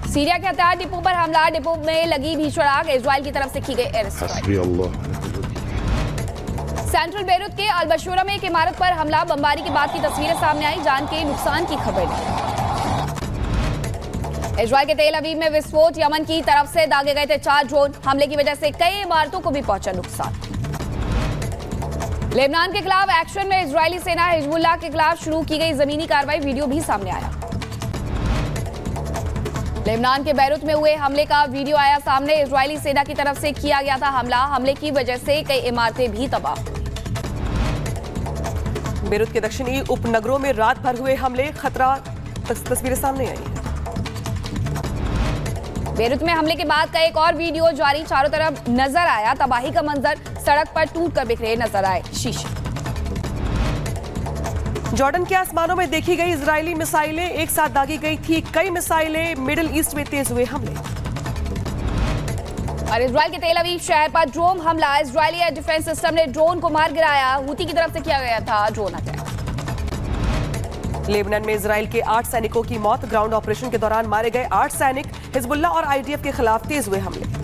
Syria के हथियार depot पर हमला, डिपो में लगी भीषण आग, इजराइल की तरफ से की गई एयर स्ट्राइक। सेंट्रल बेरूत के अल-बशूरा में एक इमारत पर हमला, बमबारी के बाद की तस्वीरें सामने आई, जान के नुकसान की खबर नहीं। इजराइल के तेल अवीव में विस्फोट, यमन की तरफ से दागे गए थे 4 ड्रोन, हमले की वजह से कई इमारतों को भी पहुंचा नुकसान। लेबनान के खिलाफ एक्शन में इजरायली सेना, हिजबुल्लाह के खिलाफ शुरू की गई जमीनी कार्रवाई, वीडियो भी सामने आया। लेबनान के बैरूत में हुए हमले का वीडियो आया सामने, इजरायली सेना की तरफ से किया गया था हमला, हमले की वजह से कई इमारतें भी तबाह। बेरूत के दक्षिणी उपनगरों में रात भर हुए हमले, खतरा, तस्वीरें सामने आई हैं। बेरूत में हमले के बाद का एक और वीडियो जारी, चारों तरफ नजर आया तबाही का मंजर, सड़क पर टूटकर बिखरे नजर आए शीशे। जॉर्डन के आसमानों में देखी गई इजरायली मिसाइलें, एक साथ दागी गई थी कई मिसाइलें, मिडिल ईस्ट में तेज हुए हमले। और इजराइल के तेल अवीव शहर पर ड्रोन हमला, इजरायली एयर डिफेंस सिस्टम ने ड्रोन को मार गिराया, हूती की तरफ से किया गया था ड्रोन अटैक। लेबनान में इजराइल के 8 सैनिकों की मौत, ग्राउंड ऑपरेशन के दौरान मारे गए 8 सैनिक, हिजबुल्लाह और आईडीएफ के खिलाफ तेज हुए हमले।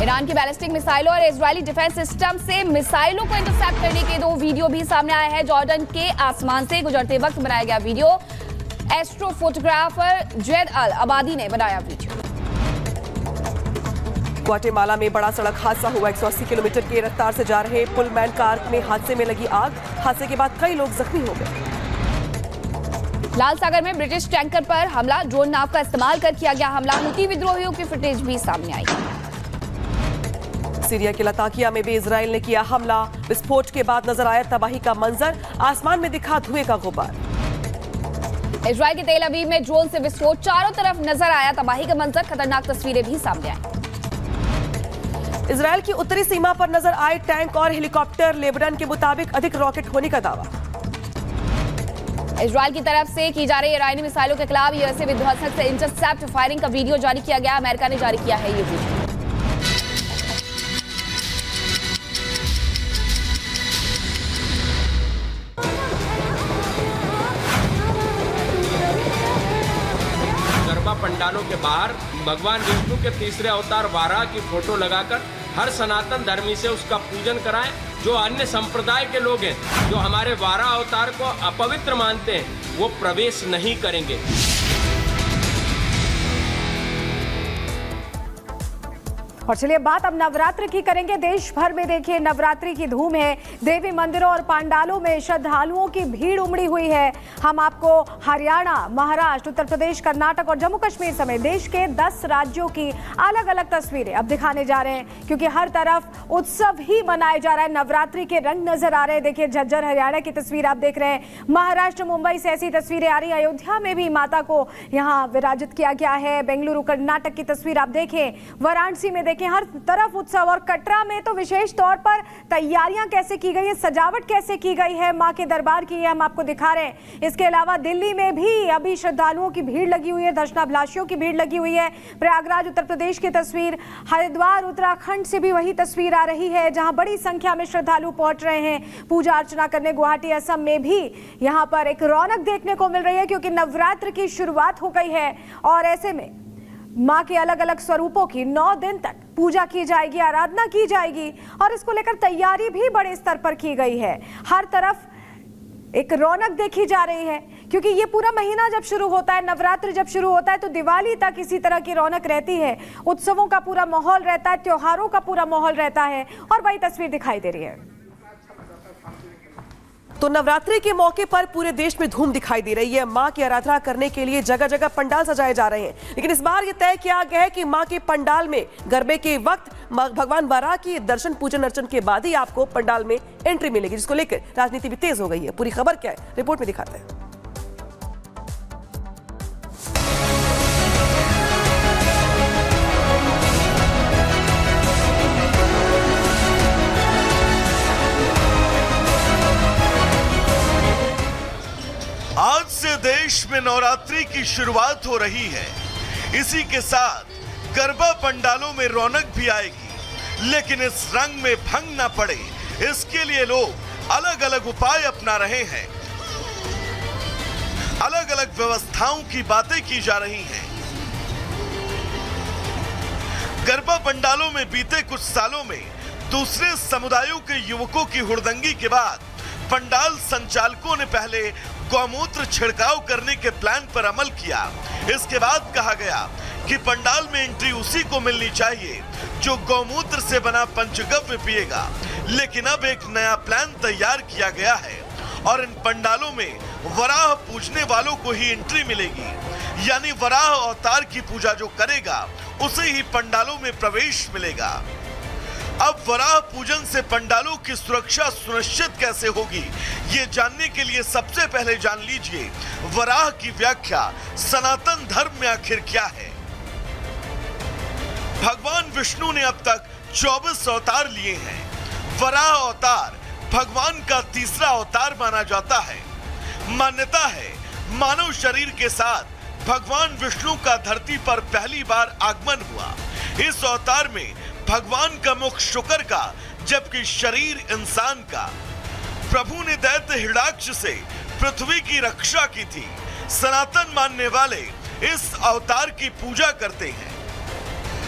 ईरान की बैलिस्टिक मिसाइलों और इजरायली डिफेंस सिस्टम से मिसाइलों को इंटरसेप्ट करने के 2 वीडियो भी सामने आए हैं। जॉर्डन के आसमान से गुजरते वक्त बनाया गया वीडियो, एस्ट्रो फोटोग्राफर जैद अल अबादी ने बनाया वीडियो। ग्वाटेमाला में बड़ा सड़क हादसा हुआ, 180 किलोमीटर की रफ्तार से जा रहे पुलमैन कार में हादसे में लगी आग, हादसे के बाद कई लोग जख्मी हो गए। लाल सागर में ब्रिटिश टैंकर पर हमला, ड्रोन नाव का इस्तेमाल कर किया गया हमला, हूती विद्रोहियों की फुटेज भी सामने आई। सीरिया के लताकिया में भी इजराइल ने किया हमला, विस्फोट के बाद नजर आया तबाही का मंजर, आसमान में दिखा धुएं का गुबार। इजराइल के तेल अवीव में ड्रोन से विस्फोट, चारों तरफ नजर आया तबाही का मंजर, खतरनाक तस्वीरें भी सामने आई। इजराइल की उत्तरी सीमा पर नजर आए टैंक और हेलीकॉप्टर, लेबनान के मुताबिक अधिक रॉकेट होने का दावा। इजराइल की तरफ से की जा रही ईरानी मिसाइलों के खिलाफ यूएसए विध्वंसक से इंटरसेप्ट फायरिंग का वीडियो जारी किया गया, अमेरिका ने जारी किया है ये वीडियो। गरबा पंडालों के बाहर भगवान विष्णु के तीसरे अवतार वाराह की फोटो लगाकर हर सनातन धर्मी से उसका पूजन कराएं। जो अन्य संप्रदाय के लोग हैं, जो हमारे वाराह अवतार को अपवित्र मानते हैं, वो प्रवेश नहीं करेंगे। और चलिए बात अब नवरात्र की करेंगे। देश भर में देखिए नवरात्रि की धूम है, देवी मंदिरों और पंडालों में श्रद्धालुओं की भीड़ उमड़ी हुई है। हम आपको हरियाणा, महाराष्ट्र, उत्तर प्रदेश, कर्नाटक और जम्मू कश्मीर समेत देश के 10 राज्यों की अलग अलग तस्वीरें अब दिखाने जा रहे हैं, क्योंकि हर तरफ उत्सव ही मनाया जा रहा है, नवरात्रि के रंग नजर आ रहे हैं। देखिए झज्जर हरियाणा की तस्वीर आप देख रहे हैं, महाराष्ट्र मुंबई से ऐसी तस्वीरें आ रही, अयोध्या में भी माता को यहाँ विराजित किया गया है। बेंगलुरु कर्नाटक की तस्वीर आप देखें, वाराणसी में देखें, हर तरफ उत्सव। और कटरा में तो विशेष तौर पर तैयारियां कैसे की गई है, सजावट कैसे की गई है मां के दरबार की, हम आपको दिखा रहे हैं। इसके अलावा दिल्ली में भी अभी श्रद्धालुओं की भीड़ लगी हुई है, दर्शनाभिलाषियों की भीड़ लगी हुई है। प्रयागराज उत्तर प्रदेश की तस्वीर, हरिद्वार उत्तराखंड से भी वही तस्वीर आ रही है, जहां बड़ी संख्या में श्रद्धालु पहुंच रहे हैं पूजा अर्चना करने। गुवाहाटी असम में भी यहां पर एक रौनक देखने को मिल रही है, क्योंकि नवरात्र की शुरुआत हो गई है और ऐसे में मां के अलग अलग स्वरूपों की 9 दिन तक पूजा की जाएगी, आराधना की जाएगी और इसको लेकर तैयारी भी बड़े स्तर पर की गई है। हर तरफ एक रौनक देखी जा रही है, क्योंकि ये पूरा महीना जब शुरू होता है, नवरात्र जब शुरू होता है, तो दिवाली तक इसी तरह की रौनक रहती है, उत्सवों का पूरा माहौल रहता है, त्योहारों का पूरा माहौल रहता है और वही तस्वीर दिखाई दे रही है। तो नवरात्रि के मौके पर पूरे देश में धूम दिखाई दे रही है। मां की आराधना करने के लिए जगह जगह पंडाल सजाए जा रहे हैं, लेकिन इस बार यह तय किया गया है कि मां के पंडाल में गरबे के वक्त भगवान वाराह की दर्शन पूजन अर्चन के बाद ही आपको पंडाल में एंट्री मिलेगी, जिसको लेकर राजनीति भी तेज हो गई है। पूरी खबर क्या है, रिपोर्ट में दिखाते हैं। आज से देश में नवरात्रि की शुरुआत हो रही है। इसी के साथ गरबा पंडालों में रौनक भी आएगी, लेकिन इस रंग में भंग ना पड़े, इसके लिए लोग अलग अलग उपाय अपना रहे हैं। अलग अलग व्यवस्थाओं की बातें की जा रही हैं। गरबा पंडालों में बीते कुछ सालों में दूसरे समुदायों के युवकों की हुड़दंगी के बाद पंडाल संचालकों ने पहले गौमूत्र छिड़काव करने के प्लान पर अमल किया। इसके बाद कहा गया कि पंडाल में एंट्री उसी को मिलनी चाहिए जो गौमूत्र से बना पंचगव्य पिएगा। लेकिन अब एक नया प्लान तैयार किया गया है और इन पंडालों में वराह पूजने वालों को ही एंट्री मिलेगी, यानी वराह अवतार की पूजा जो करेगा उसे ही पंडालों में प्रवेश मिलेगा। अब वराह पूजन से पंडालों की सुरक्षा सुनिश्चित कैसे होगी, ये जानने के लिए सबसे पहले जान लीजिए वराह की व्याख्या सनातन धर्म में आखिर क्या है। भगवान विष्णु ने अब तक 24 अवतार लिए हैं। वराह अवतार भगवान का तीसरा अवतार माना जाता है। मान्यता है मानव शरीर के साथ भगवान विष्णु का धरती पर पहली बार आगमन हुआ। इस अवतार में भगवान का मुख शुक्र का, जबकि शरीर इंसान का। प्रभु ने दैत्य हिरण्याक्ष से पृथ्वी की रक्षा की थी। सनातन मानने वाले इस अवतार की पूजा करते हैं।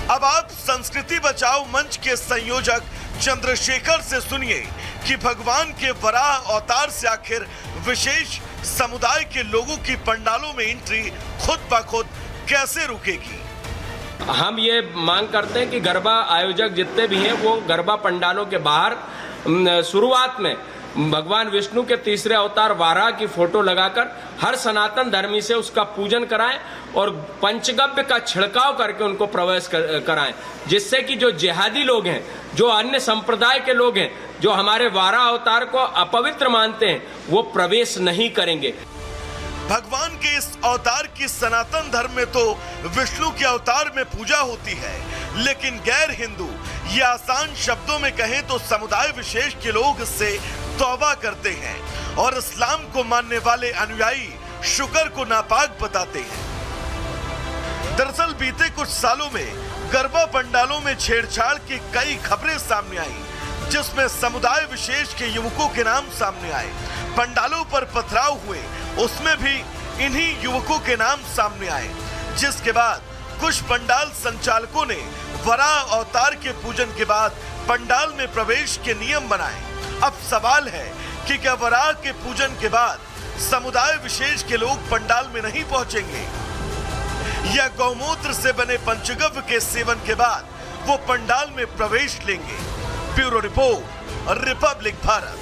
अब आप संस्कृति बचाओ मंच के संयोजक चंद्रशेखर से सुनिए कि भगवान के वराह अवतार से आखिर विशेष समुदाय के लोगों की पंडालों में एंट्री खुद ब खुद कैसे रुकेगी। हम ये मांग करते हैं कि गरबा आयोजक जितने भी हैं वो गरबा पंडालों के बाहर शुरुआत में भगवान विष्णु के तीसरे अवतार वाराह की फोटो लगाकर हर सनातन धर्मी से उसका पूजन कराएं और पंचगव्य का छिड़काव करके उनको प्रवेश कराएं, जिससे कि जो जिहादी लोग हैं, जो अन्य संप्रदाय के लोग हैं, जो हमारे वाराह अवतार को अपवित्र मानते हैं, वो प्रवेश नहीं करेंगे। भगवान के इस अवतार की सनातन धर्म में तो विष्णु के अवतार में पूजा होती है, लेकिन गैर हिंदू या आसान शब्दों में कहें तो समुदाय विशेष के लोग इससे तौबा करते हैं और इस्लाम को मानने वाले अनुयायी शुक्र को नापाक बताते हैं। दरअसल बीते कुछ सालों में गरबा पंडालों में छेड़छाड़ की कई खबरें सामने आई, जिसमें समुदाय विशेष के युवकों के नाम सामने आए। पंडालों पर पथराव हुए, उसमें भी इन्हीं युवकों के नाम सामने आए, जिसके बाद कुछ पंडाल संचालकों ने वराह अवतार के पूजन के बाद पंडाल में प्रवेश के नियम बनाए। अब सवाल है कि क्या वराह के पूजन के बाद समुदाय विशेष के लोग पंडाल में नहीं पहुंचेंगे, या गौमूत्र से बने पंचगव्य के सेवन के बाद वो पंडाल में प्रवेश लेंगे। Bureau report, Republic Bharat.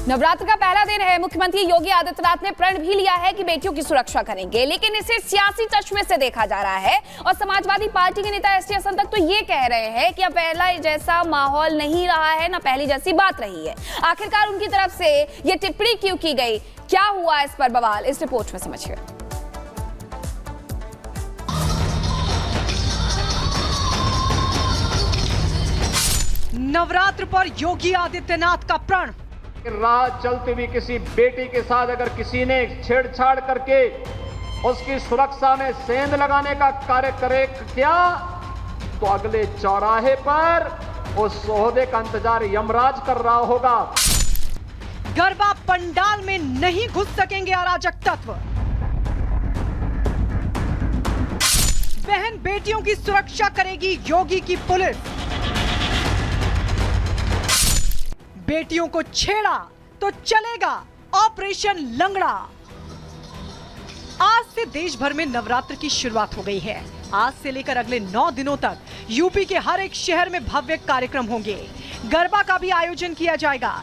Navratra का पहला दिन है। मुख्यमंत्री योगी आदित्यनाथ ने प्रण भी लिया है कि बेटियों की सुरक्षा करेंगे, लेकिन इसे सियासी चश्मे से देखा जा रहा है और समाजवादी पार्टी के नेता एसटी हसन तक तो ये कह रहे हैं कि अब पहला जैसा माहौल नहीं रहा है, ना पहली जैसी बात रही है। आखिरकार उनकी तरफ से ये टिप्पणी क्यों की गई, क्या हुआ इस पर बवाल, इस रिपोर्ट में समझिए। नवरात्र पर योगी आदित्यनाथ का प्रण। रात चलती हुई किसी बेटी के साथ अगर किसी ने छेड़छाड़ करके उसकी सुरक्षा में सेंध लगाने का कार्य करे क्या, तो अगले चौराहे पर उस ओहदे का इंतजार यमराज कर रहा होगा। गरबा पंडाल में नहीं घुस सकेंगे अराजक तत्व। बहन बेटियों की सुरक्षा करेगी योगी की पुलिस। बेटियों को छेड़ा तो चलेगा ऑपरेशन लंगड़ा। आज से देश भर में नवरात्र की शुरुआत हो गई है। आज से लेकर अगले 9 दिनों तक यूपी के हर एक शहर में भव्य कार्यक्रम होंगे। गरबा का भी आयोजन किया जाएगा,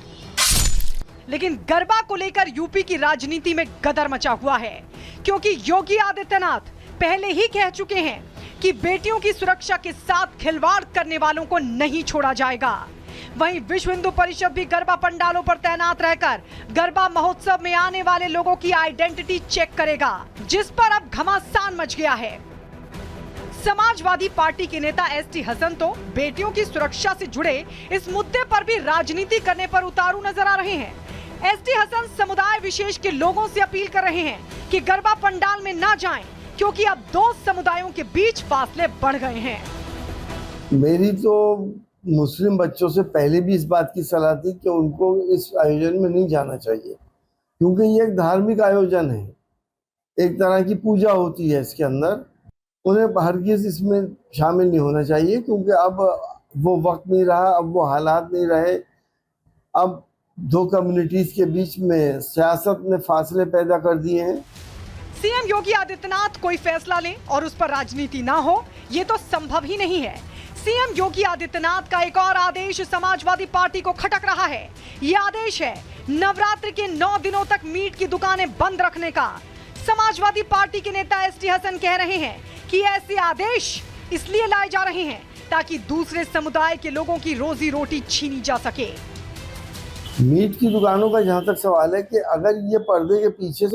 लेकिन गरबा को लेकर यूपी की राजनीति में गदर मचा हुआ है, क्योंकि योगी आदित्यनाथ पहले ही कह चुके हैं कि बेटियों की सुरक्षा के साथ खिलवाड़ करने वालों को नहीं छोड़ा जाएगा। वहीं विश्व हिंदू परिषद भी गरबा पंडालों पर तैनात रहकर गरबा महोत्सव में आने वाले लोगों की आइडेंटिटी चेक करेगा, जिस पर अब घमासान मच गया है। समाजवादी पार्टी के नेता एसटी हसन तो बेटियों की सुरक्षा से जुड़े इस मुद्दे पर भी राजनीति करने पर उतारू नजर आ रहे हैं। एसटी हसन समुदाय विशेष के लोगों से अपील कर रहे हैं कि गरबा पंडाल में ना जाएं, क्योंकि अब 2 समुदायों के बीच फासले बढ़ गए हैं। मेरी तो मुस्लिम बच्चों से पहले भी इस बात की सलाह थी कि उनको इस आयोजन में नहीं जाना चाहिए, क्योंकि ये एक धार्मिक आयोजन है। एक तरह की पूजा होती है इसके अंदर। उन्हें हरगिज इसमें शामिल नहीं होना चाहिए, क्योंकि अब वो वक्त नहीं रहा, अब वो हालात नहीं रहे। अब दो कम्युनिटीज के बीच में सियासत ने फासले पैदा कर दिए हैं। सीएम योगी आदित्यनाथ कोई फैसला लें और उस पर राजनीति ना हो, ये तो संभव ही नहीं है। सीएम योगी आदित्यनाथ का एक और आदेश समाजवादी पार्टी को खटक रहा है। ये आदेश है नवरात्रि के 9 दिनों तक मीट की दुकानें बंद रखने का। समाजवादी पार्टी के नेता एसटी हसन कह रहे हैं कि ऐसे आदेश इसलिए लाए जा रहे हैं ताकि दूसरे समुदाय के लोगों की रोजी रोटी छीनी जा सके। मीट की दुकानों का जहां तक सवाल है कि अगर ये पर्दे के पीछे से